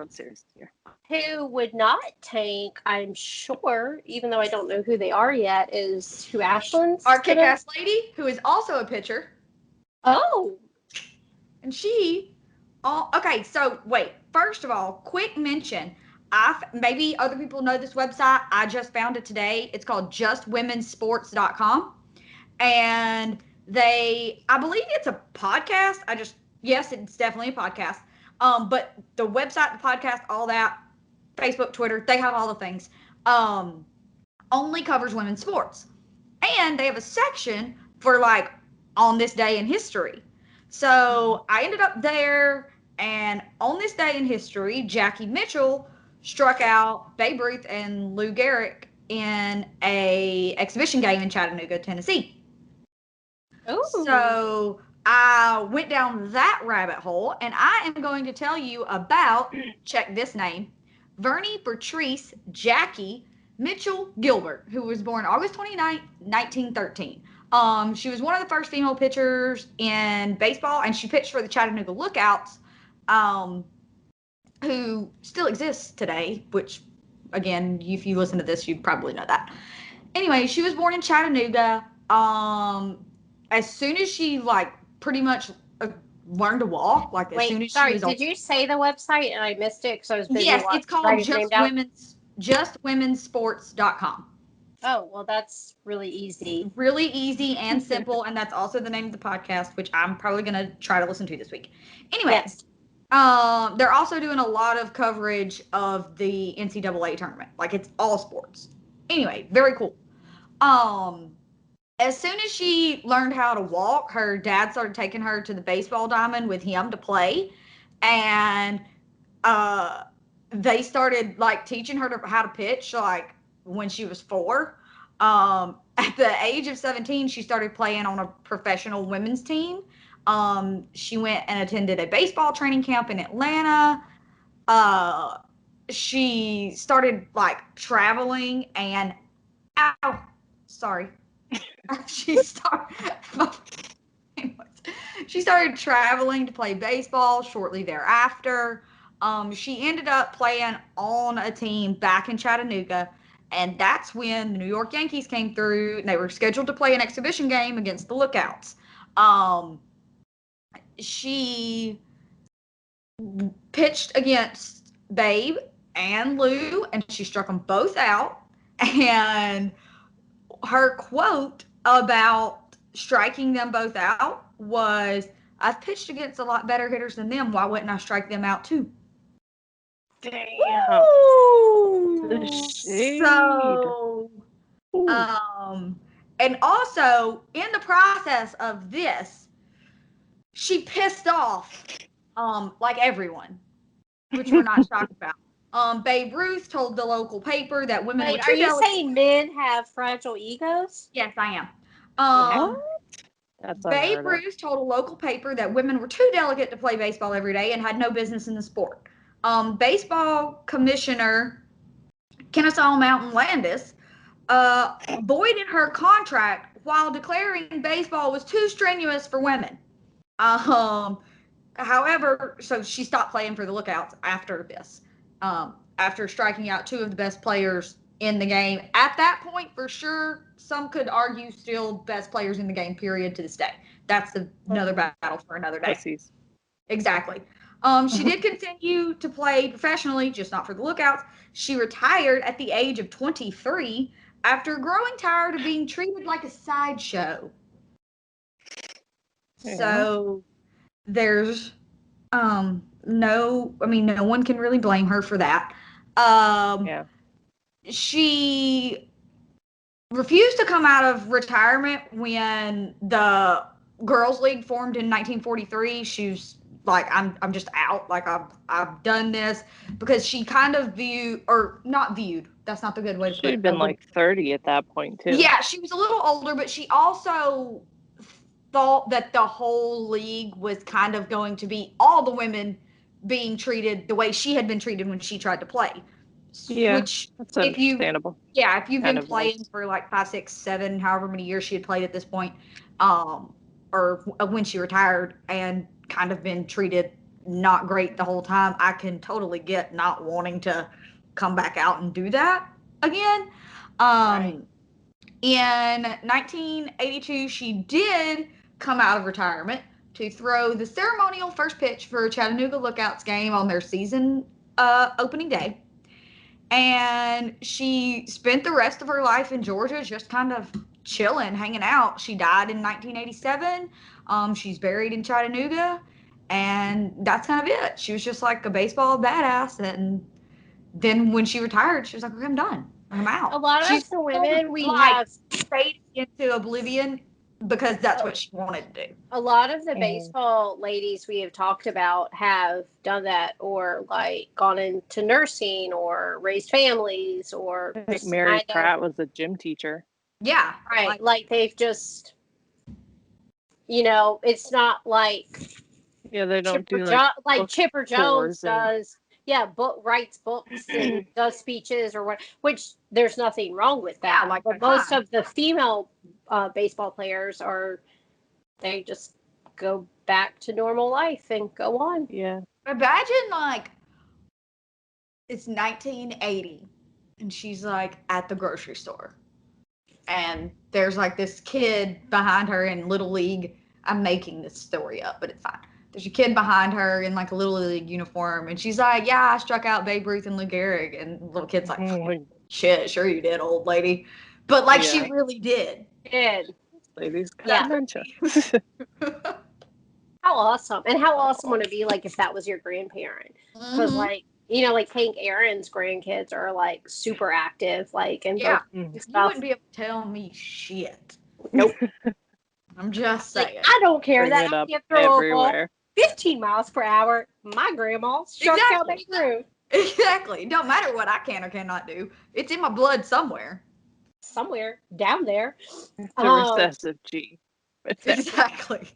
everyone's serious here. Who would not tank, I'm sure, even though I don't know who they are yet, is who Ashlyn's our Kickass lady, who is also a pitcher. Oh. And she, okay, so wait. First of all, quick mention. Maybe other people know this website. I just found it today. It's called justwomensports.com. And I believe it's a podcast. Yes, it's definitely a podcast. But the website, the podcast, all that, Facebook, Twitter, they have all the things. Only covers women's sports. And they have a section for like on this day in history. So I ended up there, and on this day in history, Jackie Mitchell struck out Babe Ruth and Lou Gehrig in a exhibition game in Chattanooga, Tennessee. Oh. So I went down that rabbit hole, and I am going to tell you about, check this name, Vernie Bertrice Jackie Mitchell Gilbert, who was born August 29th, 1913. She was one of the first female pitchers in baseball, and she pitched for the Chattanooga Lookouts, who still exists today, which, again, if you listen to this, you probably know that. Anyway, she was born in Chattanooga. As soon as she, like, pretty much learned to walk, like, as soon as she was... Did you say the website and I missed it because I was busy? Yes, it's called justwomensports.com. Oh, well, that's really easy. Really easy and simple, and that's also the name of the podcast, which I'm probably going to try to listen to this week. Anyway, yes. They're also doing a lot of coverage of the NCAA tournament. Like, it's all sports. Anyway, very cool. As soon as she learned how to walk, her dad started taking her to the baseball diamond with him to play, and they started, like, teaching her how to pitch, like, when she was 4. At the age of 17, she started playing on a professional women's team. She went and attended a baseball training camp in Atlanta. She started, like, traveling and... Ow! Sorry. She started traveling to play baseball shortly thereafter. She ended up playing on a team back in Chattanooga, and that's when the New York Yankees came through, and they were scheduled to play an exhibition game against the Lookouts. She pitched against Babe and Lou, and she struck them both out. And her quote about striking them both out was, "I've pitched against a lot better hitters than them. Why wouldn't I strike them out too?" Damn. So, and also in the process of this, she pissed off, like everyone, which we're not shocked about. Babe Ruth told the local paper that women were too delicate. Are you saying men have fragile egos? Yes, I am. Babe Ruth told a local paper that women were too delicate to play baseball every day and had no business in the sport. Baseball commissioner Kennesaw Mountain Landis voided her contract while declaring baseball was too strenuous for women. However, so she stopped playing for the Lookouts after this, after striking out 2 of the best players in the game. At that point, for sure, some could argue still best players in the game, period, to this day. That's another battle for another day. Pussies. Exactly. She did continue to play professionally, just not for the Lookouts. She retired at the age of 23 after growing tired of being treated like a sideshow. Yeah. So there's no one can really blame her for that. She refused to come out of retirement when the Girls League formed in 1943. She's like, I'm just out. Like, I've done this, because she kind of not viewed. That's not the good way to put it. She'd been like 30 at that point too. Yeah, she was a little older, but she also thought that the whole league was kind of going to be all the women being treated the way she had been treated when she tried to play. Yeah, which, that's understandable. If you've been playing for like 5, 6, 7, however many years she had played at this point, or when she retired, and kind of been treated not great the whole time. I can totally get not wanting to come back out and do that again. Right. In 1982, she did come out of retirement to throw the ceremonial first pitch for Chattanooga Lookouts game on their season opening day. And she spent the rest of her life in Georgia just kind of chilling, hanging out. She died in 1987. She's buried in Chattanooga. And that's kind of it. She was just like a baseball badass. And then when she retired, she was like, okay, I'm done. I'm out. A lot She's of the women we like, have faded into oblivion because that's what she wanted to do. A lot of the baseball ladies we have talked about have done that, or like gone into nursing, or raised families, or I think Mary Pratt was a gym teacher. Yeah. Right. Like they've just, it's not like they don't do like Chipper Jones does. Yeah, writes books and does speeches or what, which there's nothing wrong with that. Yeah, but most of the female baseball players they just go back to normal life and go on. Yeah. Imagine like it's 1980 and she's like at the grocery store and there's like this kid behind her in Little League. I'm making this story up, but it's fine. There's a kid behind her in like a Little League uniform, and she's like, yeah, I struck out Babe Ruth and Lou Gehrig. And the little kid's like, shit, sure you did, old lady. But like she really did. Ladies got dementia. How awesome. And how awesome would it be like if that was your grandparent? Because like, like Hank Aaron's grandkids are like super active, like, and you stuff. wouldn't be able to tell me shit. Nope. I'm just saying. I don't care Bring that it I up can't throw everywhere. 15 miles per hour. My grandma struck out Babe Ruth. Exactly. Don't matter what I can or cannot do. It's in my blood somewhere. Somewhere down there. It's a recessive gene. Exactly.